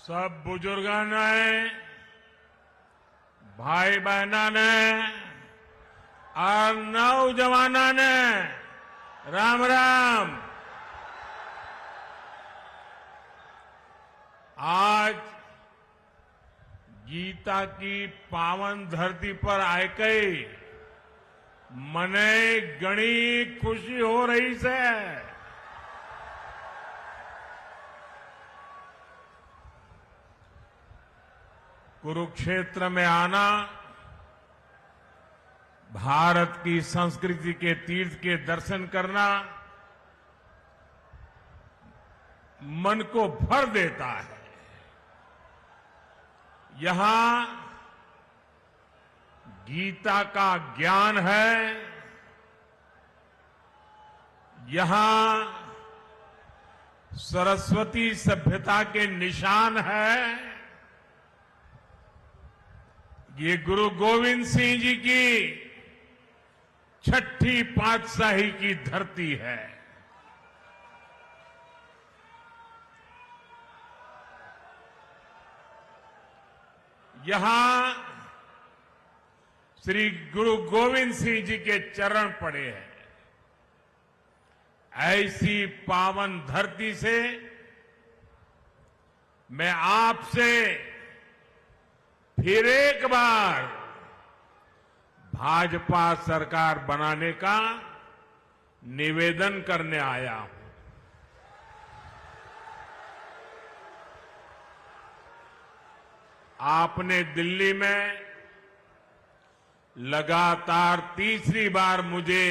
सब बुजुर्गों ने, भाई बहना ने और नौजवानों ने राम राम। आज गीता की पावन धरती पर आके मने घणी खुशी हो रही है। कुरुक्षेत्र में आना भारत की संस्कृति के तीर्थ के दर्शन करना मन को भर देता है। यहां गीता का ज्ञान है, यहां सरस्वती सभ्यता के निशान है। ये गुरु गोविंद सिंह जी की छठी पातशाही की धरती है। यहां श्री गुरु गोविंद सिंह जी के चरण पड़े हैं। ऐसी पावन धरती से मैं आपसे फिर एक बार भाजपा सरकार बनाने का निवेदन करने आया हूं। आपने दिल्ली में लगातार तीसरी बार मुझे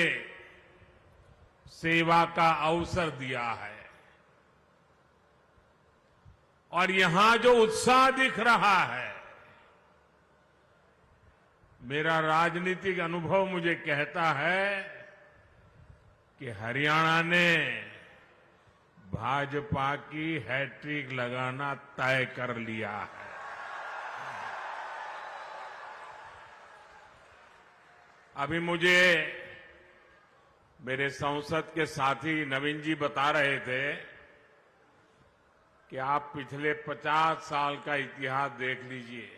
सेवा का अवसर दिया है और यहां जो उत्साह दिख रहा है, मेरा राजनीतिक अनुभव मुझे कहता है कि हरियाणा ने भाजपा की हैट्रिक लगाना तय कर लिया है। अभी मुझे मेरे संसद के साथी नवीन जी बता रहे थे कि आप पिछले 50 साल का इतिहास देख लीजिए।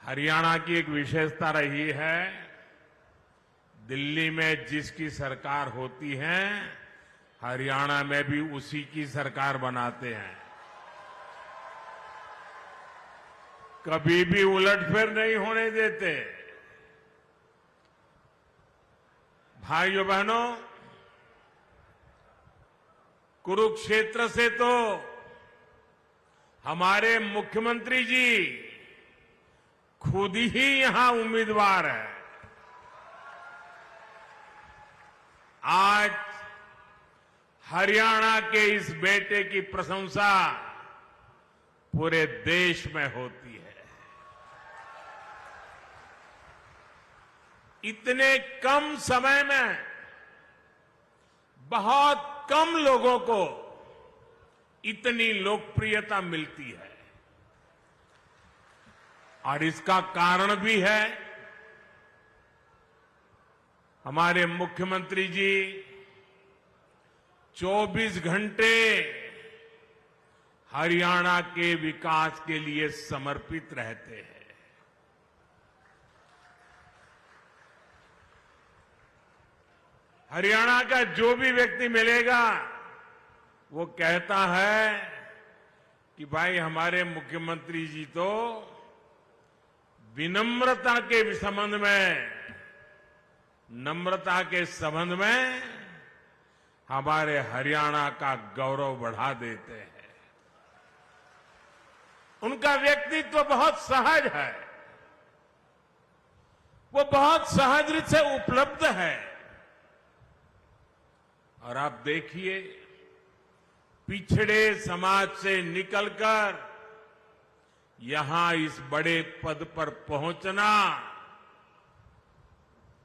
हरियाणा की एक विशेषता रही है, दिल्ली में जिसकी सरकार होती है हरियाणा में भी उसी की सरकार बनाते हैं। कभी भी उलटफेर नहीं होने देते। भाइयों बहनों, कुरुक्षेत्र से तो हमारे मुख्यमंत्री जी खुद ही यहां उम्मीदवार है। आज हरियाणा के इस बेटे की प्रशंसा पूरे देश में होती है। इतने कम समय में बहुत कम लोगों को इतनी लोकप्रियता मिलती है और इसका कारण भी है हमारे मुख्यमंत्री जी 24 घंटे हरियाणा के विकास के लिए समर्पित रहते हैं। हरियाणा का जो भी व्यक्ति मिलेगा वो कहता है कि भाई हमारे मुख्यमंत्री जी तो विनम्रता के संबंध में, नम्रता के संबंध में हमारे हरियाणा का गौरव बढ़ा देते हैं। उनका व्यक्तित्व बहुत सहज है, वो बहुत सहज रूप से उपलब्ध है। और आप देखिए, पिछड़े समाज से निकलकर यहां इस बड़े पद पर पहुंचना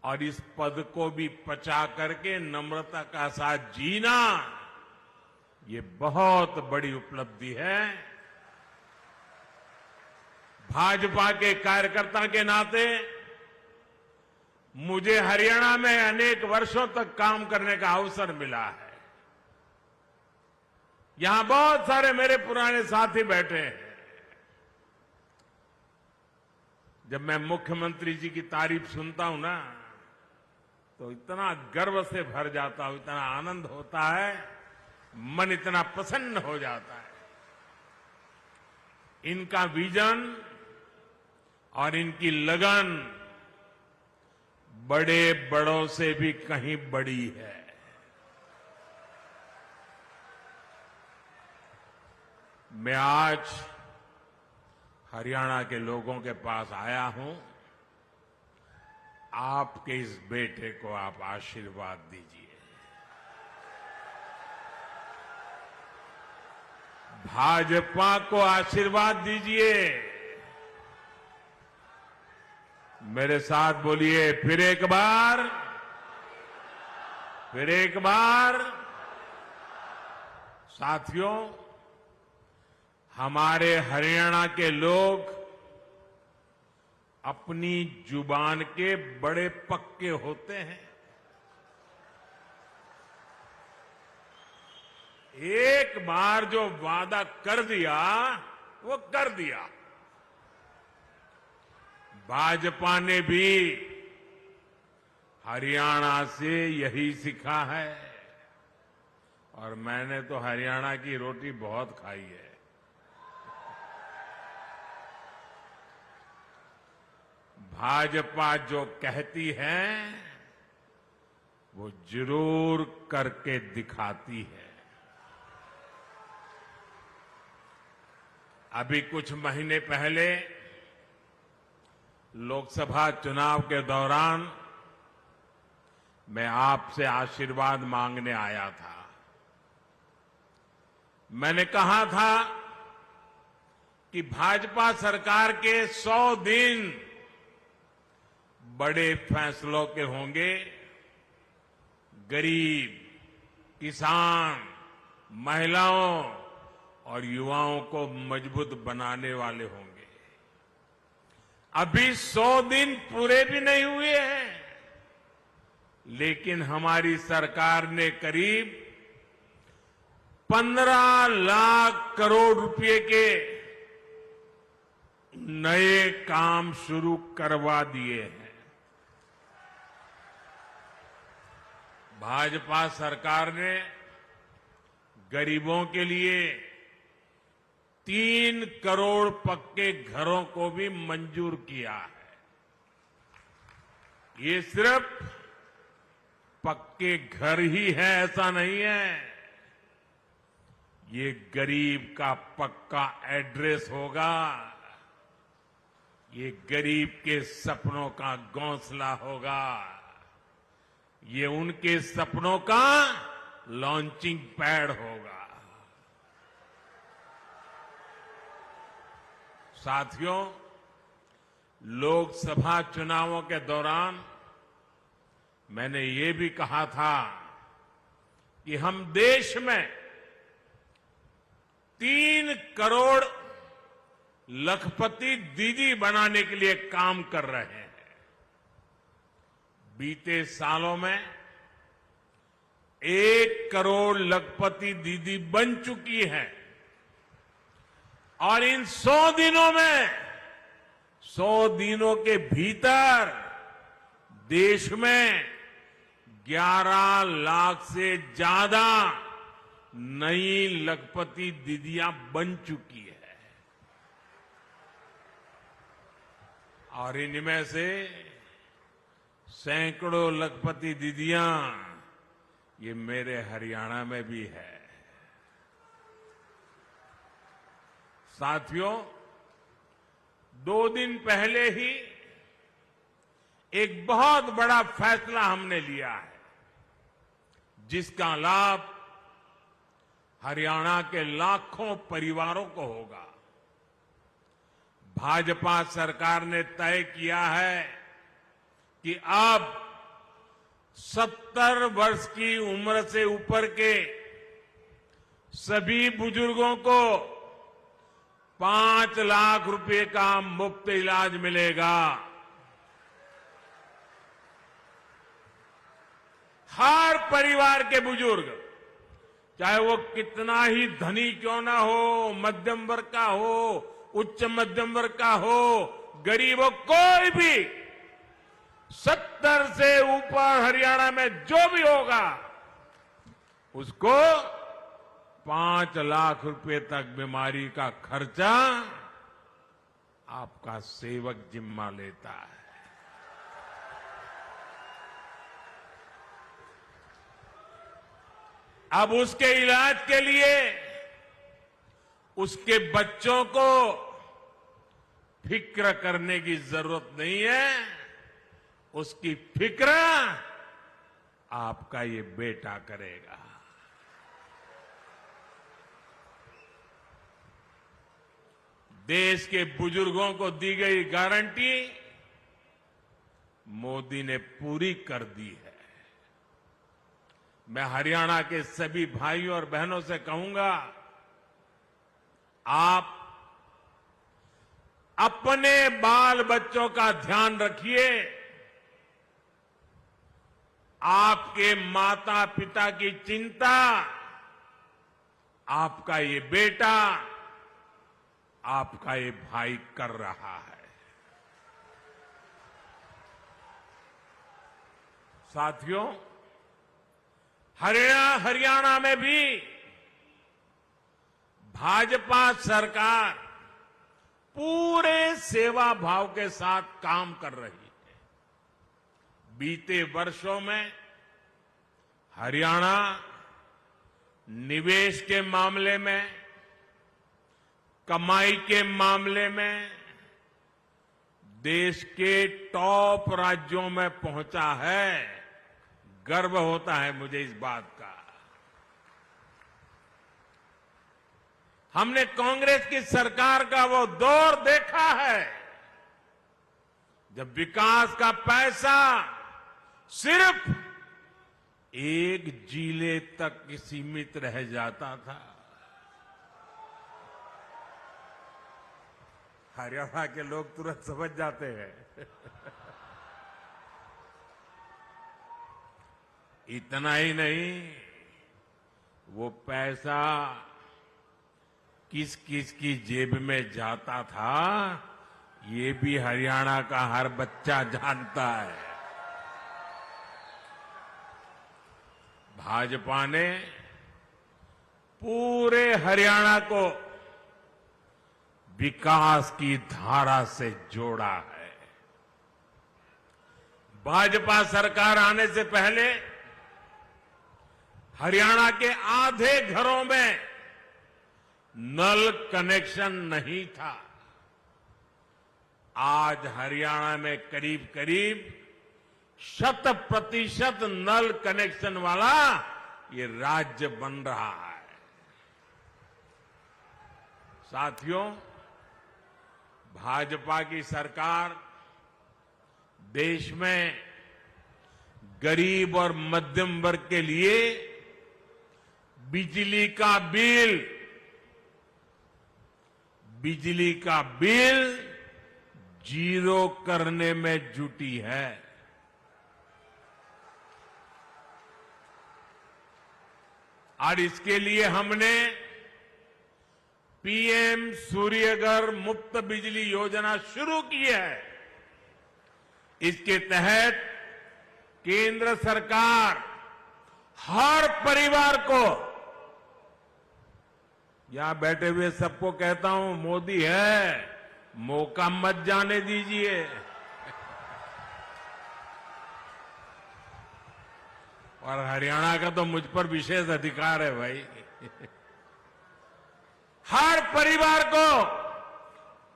और इस पद को भी पचा करके नम्रता का साथ जीना, ये बहुत बड़ी उपलब्धि है। भाजपा के कार्यकर्ता के नाते मुझे हरियाणा में अनेक वर्षों तक काम करने का अवसर मिला है। यहां बहुत सारे मेरे पुराने साथी बैठे हैं। जब मैं मुख्यमंत्री जी की तारीफ सुनता हूं ना, तो इतना गर्व से भर जाता हूं, इतना आनंद होता है, मन इतना प्रसन्न हो जाता है। इनका विजन और इनकी लगन बड़े बड़ों से भी कहीं बड़ी है। मैं आज हरियाणा के लोगों के पास आया हूं। आपके इस बेटे को आप आशीर्वाद दीजिए। भाजपा को आशीर्वाद दीजिए। मेरे साथ बोलिए फिर एक बार, फिर एक बार। साथियों, हमारे हरियाणा के लोग अपनी जुबान के बड़े पक्के होते हैं। एक बार जो वादा कर दिया वो कर दिया। भाजपा ने भी हरियाणा से यही सीखा है, और मैंने तो हरियाणा की रोटी बहुत खाई है। भाजपा जो कहती है वो जरूर करके दिखाती है। अभी कुछ महीने पहले लोकसभा चुनाव के दौरान मैं आपसे आशीर्वाद मांगने आया था। मैंने कहा था कि भाजपा सरकार के 100 दिन बड़े फैसलों के होंगे। गरीब, किसान, महिलाओं और युवाओं को मजबूत बनाने वाले होंगे। अभी 100 दिन पूरे भी नहीं हुए हैं, लेकिन हमारी सरकार ने करीब 15 लाख करोड़ रुपए के नए काम शुरू करवा दिए हैं। भाजपा सरकार ने गरीबों के लिए 3 करोड़ पक्के घरों को भी मंजूर किया है। ये सिर्फ पक्के घर ही है ऐसा नहीं है, ये गरीब का पक्का एड्रेस होगा। ये गरीब के सपनों का घोंसला होगा। ये उनके सपनों का लॉन्चिंग पैड होगा। साथियों, लोकसभा चुनावों के दौरान मैंने ये भी कहा था कि हम देश में 3 करोड़ लखपति दीदी बनाने के लिए काम कर रहे हैं। बीते सालों में 1 करोड़ लखपति दीदी बन चुकी है, और इन 100 दिनों में 100 दिनों के भीतर देश में 11 लाख से ज्यादा नई लखपति दीदियां बन चुकी है। और इनमें से सैकड़ों लखपति दीदियां ये मेरे हरियाणा में भी है। साथियों, 2 दिन पहले ही एक बहुत बड़ा फैसला हमने लिया है, जिसका लाभ हरियाणा के लाखों परिवारों को होगा। भाजपा सरकार ने तय किया है कि अब 70 वर्ष की उम्र से ऊपर के सभी बुजुर्गों को 5 लाख रुपए का मुफ्त इलाज मिलेगा। हर परिवार के बुजुर्ग चाहे वो कितना ही धनी क्यों ना हो, मध्यम वर्ग का हो, उच्च मध्यम वर्ग का हो, गरीब हो, कोई भी 70 से ऊपर हरियाणा में जो भी होगा उसको 5 लाख रुपए तक बीमारी का खर्चा आपका सेवक जिम्मा लेता है। अब उसके इलाज के लिए उसके बच्चों को फिक्र करने की जरूरत नहीं है, उसकी फिक्र आपका ये बेटा करेगा। देश के बुजुर्गों को दी गई गारंटी मोदी ने पूरी कर दी है। मैं हरियाणा के सभी भाइयों और बहनों से कहूंगा, आप अपने बाल बच्चों का ध्यान रखिए। आपके माता पिता की चिंता आपका ये बेटा, आपका ये भाई कर रहा है। साथियों, हरियाणा में भी भाजपा सरकार पूरे सेवा भाव के साथ काम कर रही है। बीते वर्षों में हरियाणा निवेश के मामले में, कमाई के मामले में देश के टॉप राज्यों में पहुंचा है। गर्व होता है मुझे इस बात का। हमने कांग्रेस की सरकार का वो दौर देखा है जब विकास का पैसा सिर्फ एक जिले तक सीमित रह जाता था। हरियाणा के लोग तुरंत समझ जाते हैं। इतना ही नहीं, वो पैसा किस किस की जेब में जाता था, ये भी हरियाणा का हर बच्चा जानता है। भाजपा ने पूरे हरियाणा को विकास की धारा से जोड़ा है। भाजपा सरकार आने से पहले हरियाणा के आधे घरों में नल कनेक्शन नहीं था। आज हरियाणा में करीब करीब 100% नल कनेक्शन वाला ये राज्य बन रहा है। साथियों, भाजपा की सरकार देश में गरीब और मध्यम वर्ग के लिए बिजली का बिल जीरो करने में जुटी है। और इसके लिए हमने पीएम सूर्यघर मुफ्त बिजली योजना शुरू की है। इसके तहत केंद्र सरकार हर परिवार को, यहां बैठे हुए सबको कहता हूं, मोदी है, मौका मत जाने दीजिए। और हरियाणा का तो मुझ पर विशेष अधिकार है भाई। हर परिवार को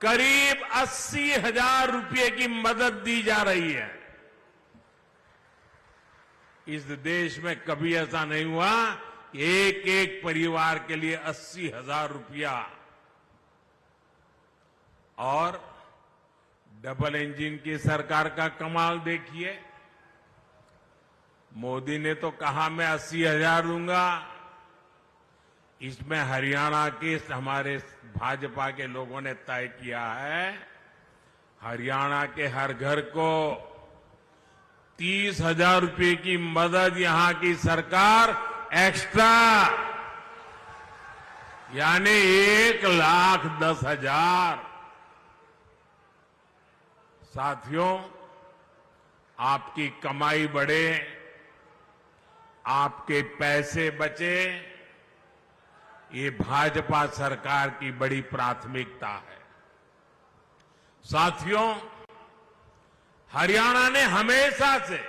करीब 80,000 रुपए की मदद दी जा रही है। इस देश में कभी ऐसा नहीं हुआ कि एक एक परिवार के लिए 80,000 रुपया। और डबल इंजन की सरकार का कमाल देखिए। मोदी ने तो कहा मैं 80,000 दूंगा, इसमें हरियाणा के हमारे भाजपा के लोगों ने तय किया है हरियाणा के हर घर को 30,000 रुपए की मदद यहां की सरकार एक्स्ट्रा यानी 1,10,000। साथियों, आपकी कमाई बढ़े, आपके पैसे बचे, ये भाजपा सरकार की बड़ी प्राथमिकता है। साथियों, हरियाणा ने हमेशा से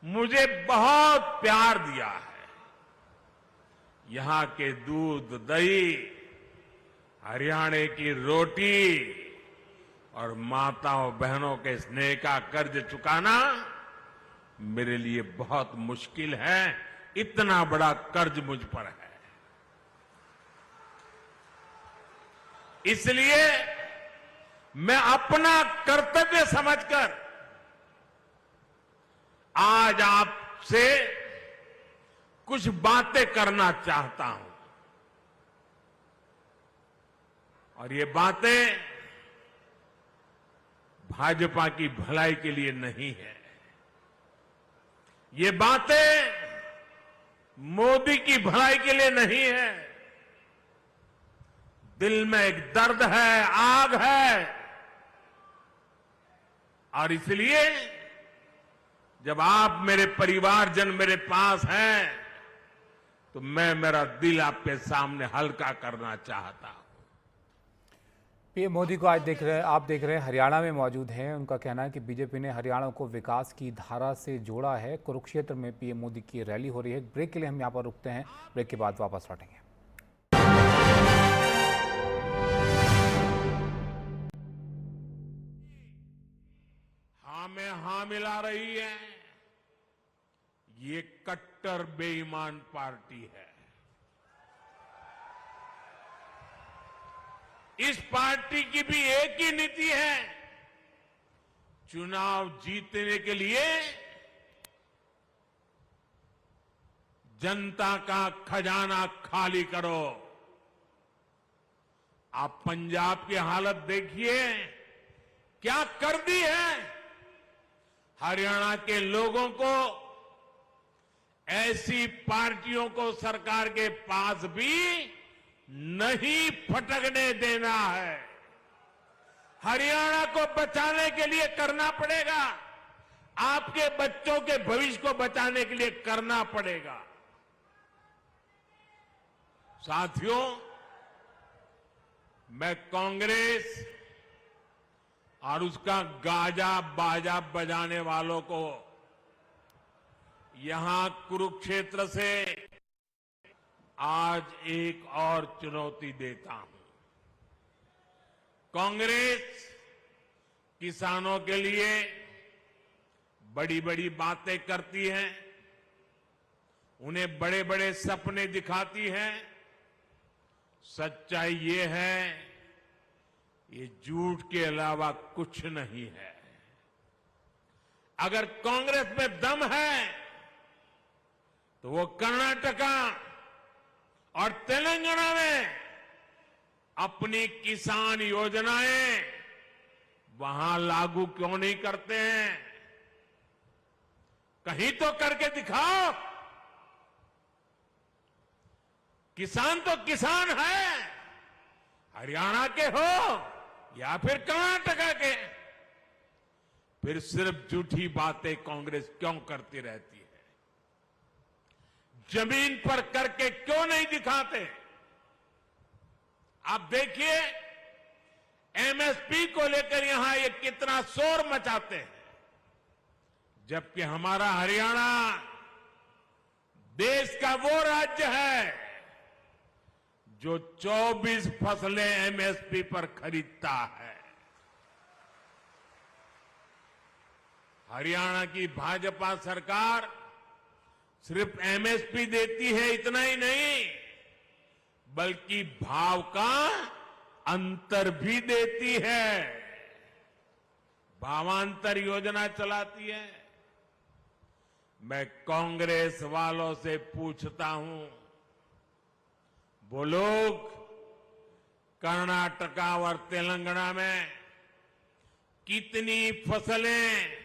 मुझे बहुत प्यार दिया है। यहां के दूध, दही, हरियाणा की रोटी और माताओं बहनों के स्नेह का कर्ज चुकाना मेरे लिए बहुत मुश्किल है। इतना बड़ा कर्ज मुझ पर है। इसलिए मैं अपना कर्तव्य समझकर आज आपसे कुछ बातें करना चाहता हूं। और ये बातें भाजपा की भलाई के लिए नहीं है। ये बातें मोदी की भलाई के लिए नहीं है। दिल में एक दर्द है, आग है। और इसलिए जब आप मेरे परिवारजन मेरे पास हैं, तो मैं मेरा दिल आपके सामने हल्का करना चाहता हूं। पीएम मोदी को आज आप देख रहे हैं हरियाणा में मौजूद हैं। उनका कहना है कि बीजेपी ने हरियाणा को विकास की धारा से जोड़ा है। कुरुक्षेत्र में पीएम मोदी की रैली हो रही है। ब्रेक के लिए हम यहां पर रुकते हैं। ब्रेक के बाद वापस लौटेंगे। हाँ में हाँ मिला रही है, ये कट्टर बेईमान पार्टी है। इस पार्टी की भी एक ही नीति है, चुनाव जीतने के लिए जनता का खजाना खाली करो। आप पंजाब की हालत देखिए, क्या कर दी है। हरियाणा के लोगों को ऐसी पार्टियों को सरकार के पास भी नहीं फटकने देना है। हरियाणा को बचाने के लिए करना पड़ेगा, आपके बच्चों के भविष्य को बचाने के लिए करना पड़ेगा। साथियों, मैं कांग्रेस और उसका गाजा बाजा बजाने वालों को यहां कुरुक्षेत्र से आज एक और चुनौती देता हूं। कांग्रेस किसानों के लिए बड़ी बड़ी बातें करती है, उन्हें बड़े बड़े सपने दिखाती है। सच्चाई ये है, ये झूठ के अलावा कुछ नहीं है। अगर कांग्रेस में दम है तो वो कर्नाटका और तेलंगाना में अपनी किसान योजनाएं वहां लागू क्यों नहीं करते हैं? कहीं तो करके दिखाओ। किसान तो किसान है, हरियाणा के हो या फिर कर्नाटका के। फिर सिर्फ झूठी बातें कांग्रेस क्यों करती रहती है? जमीन पर करके क्यों नहीं दिखाते? आप देखिए, एमएसपी को लेकर यहां ये कितना शोर मचाते हैं, जबकि हमारा हरियाणा देश का वो राज्य है जो 24 फसलें एमएसपी पर खरीदता है। हरियाणा की भाजपा सरकार सिर्फ एमएसपी देती है, इतना ही नहीं, बल्कि भाव का अंतर भी देती है, भावांतर योजना चलाती है। मैं कांग्रेस वालों से पूछता हूं, वो लोग कर्नाटका और तेलंगाना में कितनी फसलें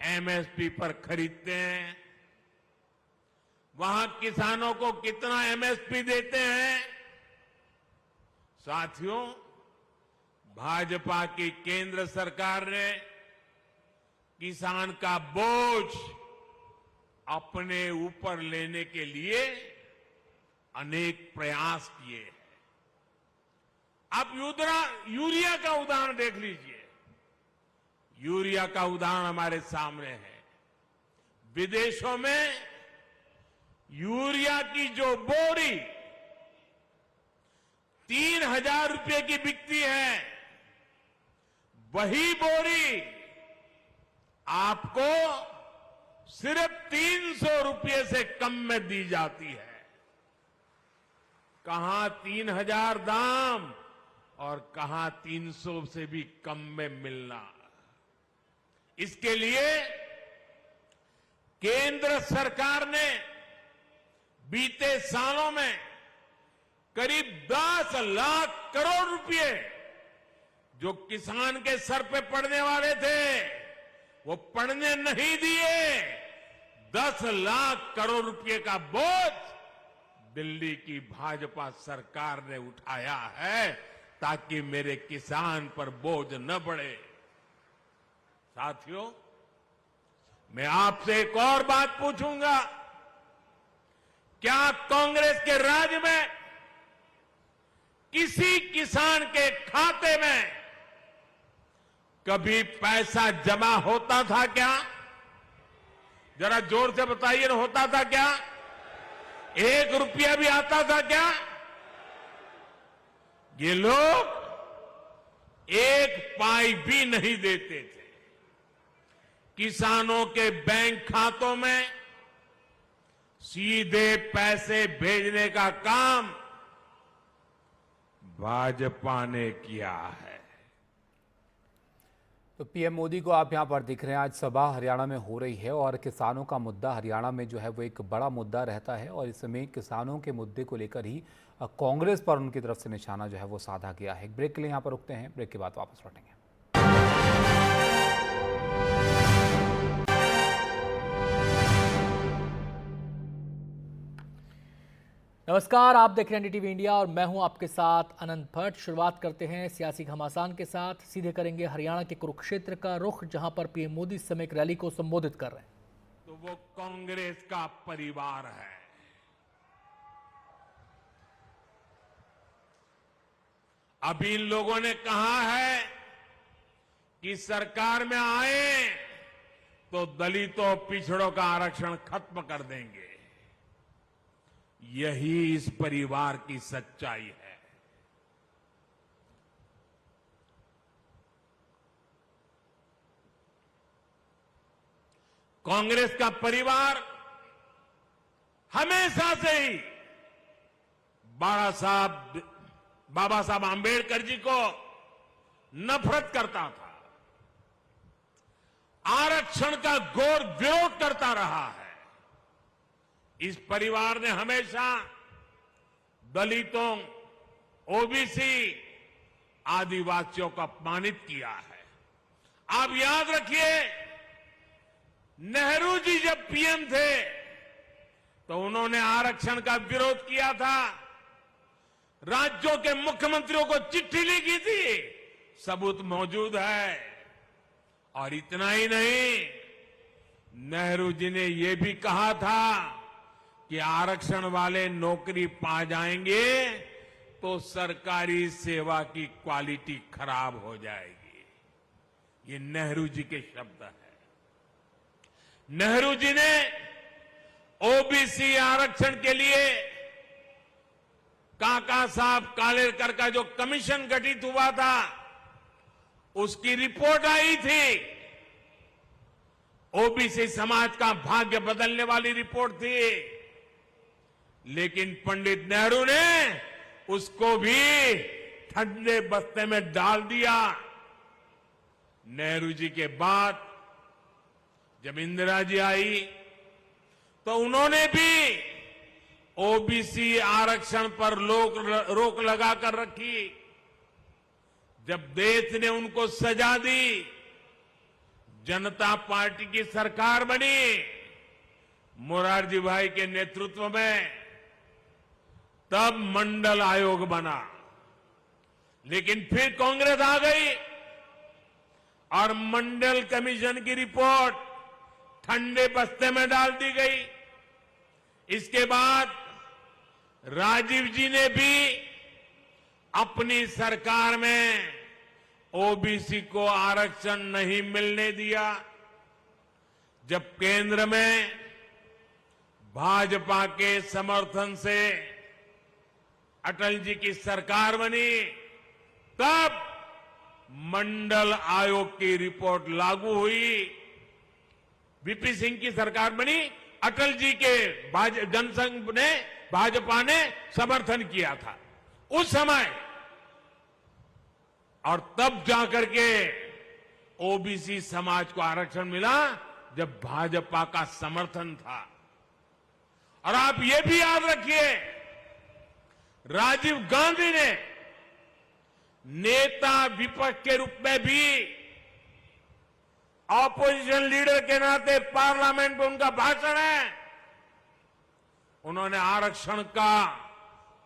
एमएसपी पर खरीदते हैं? वहां किसानों को कितना एमएसपी देते हैं। साथियों, भाजपा की केंद्र सरकार ने किसान का बोझ अपने ऊपर लेने के लिए अनेक प्रयास किए हैं। आप यूरिया का उदाहरण देख लीजिए। यूरिया का उदाहरण हमारे सामने है। विदेशों में यूरिया की जो बोरी 3,000 रुपए की बिकती है, वही बोरी आपको सिर्फ 300 रुपए से कम में दी जाती है। कहां 3,000 दाम और कहां 300 से भी कम में मिलना। इसके लिए केंद्र सरकार ने बीते सालों में करीब 10 लाख करोड़ रुपए जो किसान के सर पे पड़ने वाले थे, वो पड़ने नहीं दिए। 10 लाख करोड़ रुपए का बोझ दिल्ली की भाजपा सरकार ने उठाया है, ताकि मेरे किसान पर बोझ न बढ़े। साथियों, मैं आपसे एक और बात पूछूंगा। क्या कांग्रेस के राज में किसी किसान के खाते में कभी पैसा जमा होता था क्या? जरा जोर से बताइए, होता था क्या? 1 रुपया भी आता था क्या? ये लोग 1 पाई भी नहीं देते थे। किसानों के बैंक खातों में सीधे पैसे भेजने का काम भाजपा ने किया है। तो पीएम मोदी को आप यहां पर दिख रहे हैं। आज सभा हरियाणा में हो रही है और किसानों का मुद्दा हरियाणा में जो है वो एक बड़ा मुद्दा रहता है और इस समय किसानों के मुद्दे को लेकर ही कांग्रेस पर उनकी तरफ से निशाना जो है वो साधा गया है। ब्रेक के लिए यहां पर रुकते हैं, ब्रेक के बाद वापस लौटेंगे। नमस्कार, आप देख रहे हैं एनडीटीवी इंडिया और मैं हूं आपके साथ अनंत भट्ट। शुरुआत करते हैं सियासी घमासान के साथ। सीधे करेंगे हरियाणा के कुरुक्षेत्र का रुख, जहां पर पीएम मोदी इस समय एक रैली को संबोधित कर रहे हैं। तो वो कांग्रेस का परिवार है। अभी इन लोगों ने कहा है कि सरकार में आए तो दलितों पिछड़ों का आरक्षण खत्म कर देंगे। यही इस परिवार की सच्चाई है। कांग्रेस का परिवार हमेशा से ही बाबा साहब आंबेडकर जी को नफरत करता था, आरक्षण का घोर विरोध करता रहा है। इस परिवार ने हमेशा दलितों, ओबीसी, आदिवासियों को अपमानित किया है। आप याद रखिए, नेहरू जी जब पीएम थे तो उन्होंने आरक्षण का विरोध किया था। राज्यों के मुख्यमंत्रियों को चिट्ठी लिखी थी, सबूत मौजूद है। और इतना ही नहीं, नेहरू जी ने यह भी कहा था कि आरक्षण वाले नौकरी पा जाएंगे तो सरकारी सेवा की क्वालिटी खराब हो जाएगी। ये नेहरू जी के शब्द हैं। नेहरू जी ने ओबीसी आरक्षण के लिए काका साहब कालेलकर का जो कमीशन गठित हुआ था, उसकी रिपोर्ट आई थी। ओबीसी समाज का भाग्य बदलने वाली रिपोर्ट थी। लेकिन पंडित नेहरू ने उसको भी ठंडे बस्ते में डाल दिया। नेहरू जी के बाद जब इंदिरा जी आई तो उन्होंने भी ओबीसी आरक्षण पर रोक लगाकर रखी। जब देश ने उनको सजा दी, जनता पार्टी की सरकार बनी, मोरारजी भाई के नेतृत्व में तब मंडल आयोग बना, लेकिन फिर कांग्रेस आ गई और मंडल कमीशन की रिपोर्ट ठंडे बस्ते में डाल दी गई। इसके बाद राजीव जी ने भी अपनी सरकार में ओबीसी को आरक्षण नहीं मिलने दिया। जब केंद्र में भाजपा के समर्थन से अटल जी की सरकार बनी, तब मंडल आयोग की रिपोर्ट लागू हुई। वीपी सिंह की सरकार बनी, अटल जी के जनसंघ ने, भाजपा ने समर्थन किया था उस समय, और तब जाकर के ओबीसी समाज को आरक्षण मिला जब भाजपा का समर्थन था। और आप ये भी याद रखिए, राजीव गांधी ने नेता विपक्ष के रूप में भी, ऑपोजिशन लीडर के नाते पार्लियामेंट में उनका भाषण है, उन्होंने आरक्षण का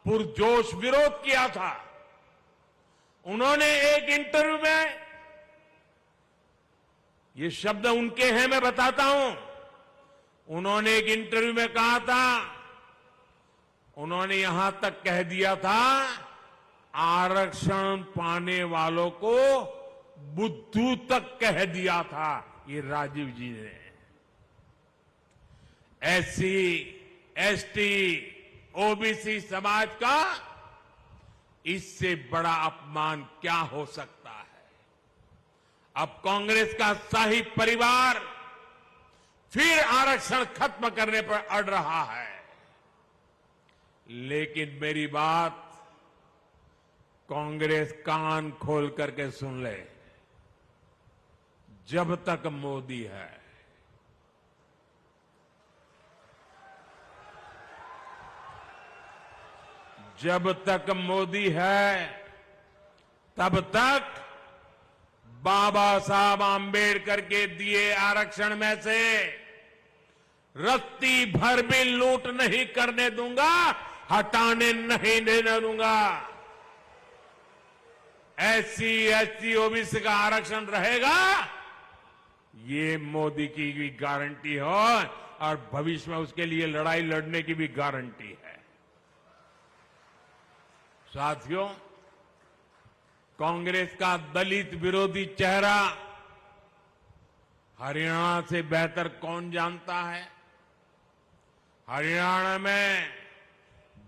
पुरजोश विरोध किया था। उन्होंने एक इंटरव्यू में, ये शब्द उनके हैं, मैं बताता हूं, उन्होंने एक इंटरव्यू में कहा था, उन्होंने यहां तक कह दिया था, आरक्षण पाने वालों को बुद्धू तक कह दिया था ये राजीव जी ने। एससी, एसटी, ओबीसी समाज का इससे बड़ा अपमान क्या हो सकता है। अब कांग्रेस का शाही परिवार फिर आरक्षण खत्म करने पर अड़ रहा है, लेकिन मेरी बात कांग्रेस कान खोल करके सुन ले, जब तक मोदी है, जब तक मोदी है, तब तक बाबा साहब आंबेडकर के दिए आरक्षण में से रत्ती भर भी लूट नहीं करने दूंगा, हटाने नहीं देने दूंगा। एससी, एसटी, ओबीसी का आरक्षण रहेगा, ये मोदी की भी गारंटी हो और भविष्य में उसके लिए लड़ाई लड़ने की भी गारंटी है। साथियों, कांग्रेस का दलित विरोधी चेहरा हरियाणा से बेहतर कौन जानता है। हरियाणा में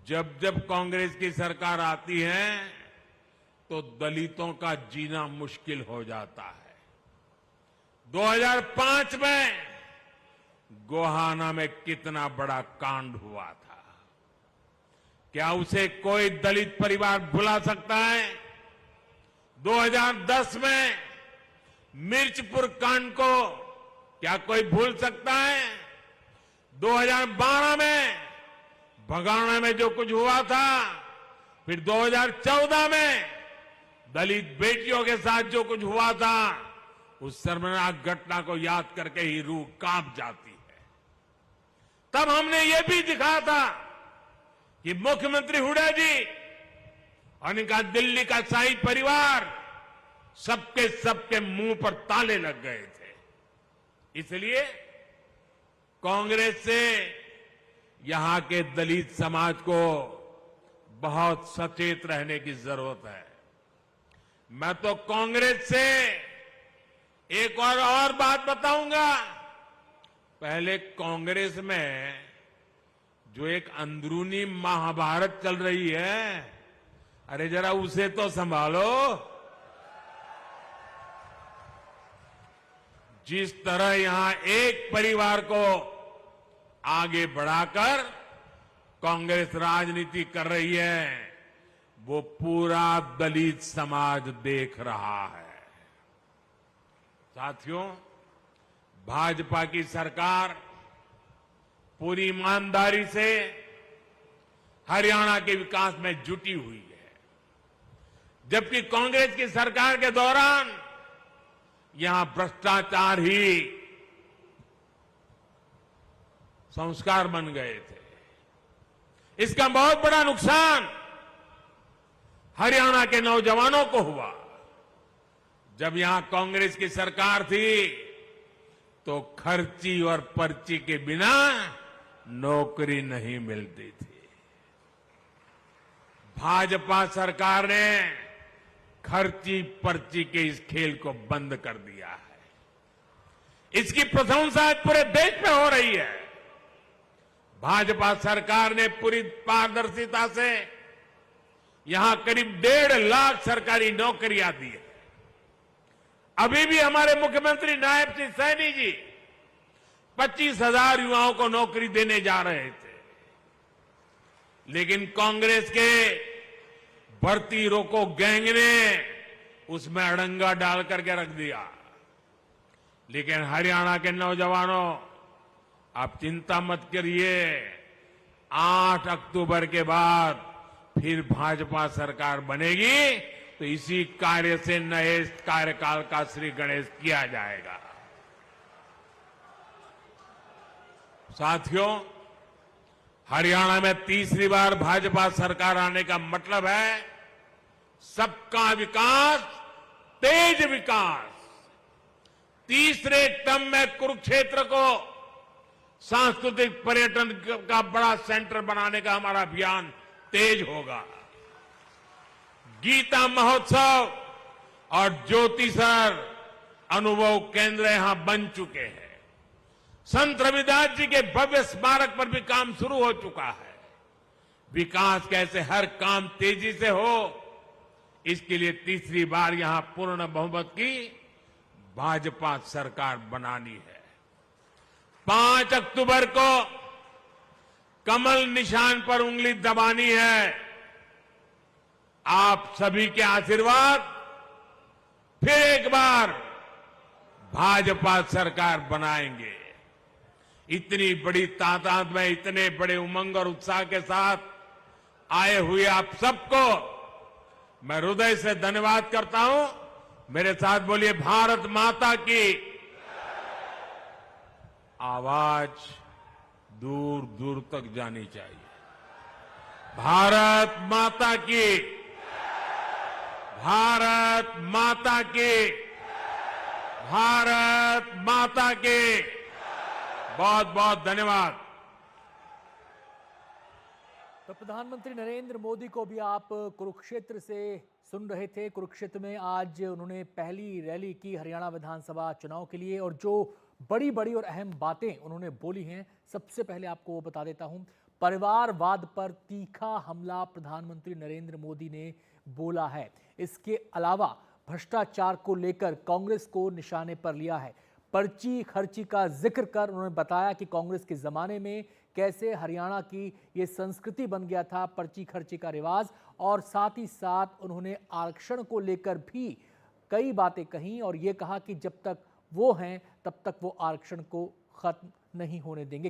जब जब कांग्रेस की सरकार आती है तो दलितों का जीना मुश्किल हो जाता है। 2005 में गोहाना में कितना बड़ा कांड हुआ था, क्या उसे कोई दलित परिवार भुला सकता है? 2010 में मिर्चपुर कांड को क्या कोई भूल सकता है? 2012 में भगाना में जो कुछ हुआ था, फिर 2014 में दलित बेटियों के साथ जो कुछ हुआ था, उस शर्मनाक घटना को याद करके ही रूह कांप जाती है। तब हमने ये भी दिखा था कि मुख्यमंत्री हुड्डा जी और इनका दिल्ली का शाही परिवार सबके मुंह पर ताले लग गए थे। इसलिए कांग्रेस से यहां के दलित समाज को बहुत सचेत रहने की जरूरत है। मैं तो कांग्रेस से एक और बात बताऊंगा। पहले कांग्रेस में जो एक अंदरूनी महाभारत चल रही है, अरे जरा उसे तो संभालो। जिस तरह यहां एक परिवार को आगे बढ़ाकर कांग्रेस राजनीति कर रही है, वो पूरा दलित समाज देख रहा है। साथियों, भाजपा की सरकार पूरी ईमानदारी से हरियाणा के विकास में जुटी हुई है, जबकि कांग्रेस की सरकार के दौरान यहां भ्रष्टाचार ही संस्कार बन गए थे। इसका बहुत बड़ा नुकसान हरियाणा के नौजवानों को हुआ। जब यहां कांग्रेस की सरकार थी तो खर्ची और पर्ची के बिना नौकरी नहीं मिलती थी। भाजपा सरकार ने खर्ची पर्ची के इस खेल को बंद कर दिया है। इसकी प्रशंसा पूरे देश में हो रही है। भाजपा सरकार ने पूरी पारदर्शिता से यहां करीब 1.5 लाख सरकारी नौकरियां दी है। अभी भी हमारे मुख्यमंत्री नायब सिंह सैनी जी 25,000 युवाओं को नौकरी देने जा रहे थे, लेकिन कांग्रेस के भर्ती रोको गैंग ने उसमें अड़ंगा डाल करके रख दिया। लेकिन हरियाणा के नौजवानों, आप चिंता मत करिए, 8 अक्टूबर के बाद फिर भाजपा सरकार बनेगी तो इसी कार्य से नए कार्यकाल का श्री गणेश किया जाएगा। साथियों, हरियाणा में तीसरी बार भाजपा सरकार आने का मतलब है सबका विकास, तेज विकास। तीसरे टर्म में कुरुक्षेत्र को सांस्कृतिक पर्यटन का बड़ा सेंटर बनाने का हमारा अभियान तेज होगा। गीता महोत्सव और ज्योतिसर अनुभव केंद्र यहां बन चुके हैं। संत रविदास जी के भव्य स्मारक पर भी काम शुरू हो चुका है। विकास कैसे हर काम तेजी से हो, इसके लिए तीसरी बार यहां पूर्ण बहुमत की भाजपा सरकार बनानी है। 5 अक्टूबर को कमल निशान पर उंगली दबानी है। आप सभी के आशीर्वाद फिर एक बार भाजपा सरकार बनाएंगे। इतनी बड़ी तादाद में, इतने बड़े उमंग और उत्साह के साथ आए हुए आप सबको मैं हृदय से धन्यवाद करता हूं। मेरे साथ बोलिए, भारत माता की। आवाज दूर दूर तक जानी चाहिए। भारत माता की, भारत माता की, भारत माता की। बहुत बहुत धन्यवाद। तो प्रधानमंत्री नरेंद्र मोदी को भी आप कुरुक्षेत्र से सुन रहे थे। कुरुक्षेत्र में आज उन्होंने पहली रैली की हरियाणा विधानसभा चुनाव के लिए, और जो बड़ी बड़ी और अहम बातें उन्होंने बोली हैं, सबसे पहले आपको वो बता देता हूं। परिवारवाद पर तीखा हमला प्रधानमंत्री नरेंद्र मोदी ने बोला है। इसके अलावा भ्रष्टाचार को लेकर कांग्रेस को निशाने पर लिया है। पर्ची खर्ची का जिक्र कर उन्होंने बताया कि कांग्रेस के जमाने में कैसे हरियाणा की ये संस्कृति बन गया था, पर्ची खर्ची का रिवाज। और साथ ही साथ उन्होंने आरक्षण को लेकर भी कई बातें कहीं और ये कहा कि जब तक वो हैं तब तक वो आरक्षण को खत्म नहीं होने देंगे।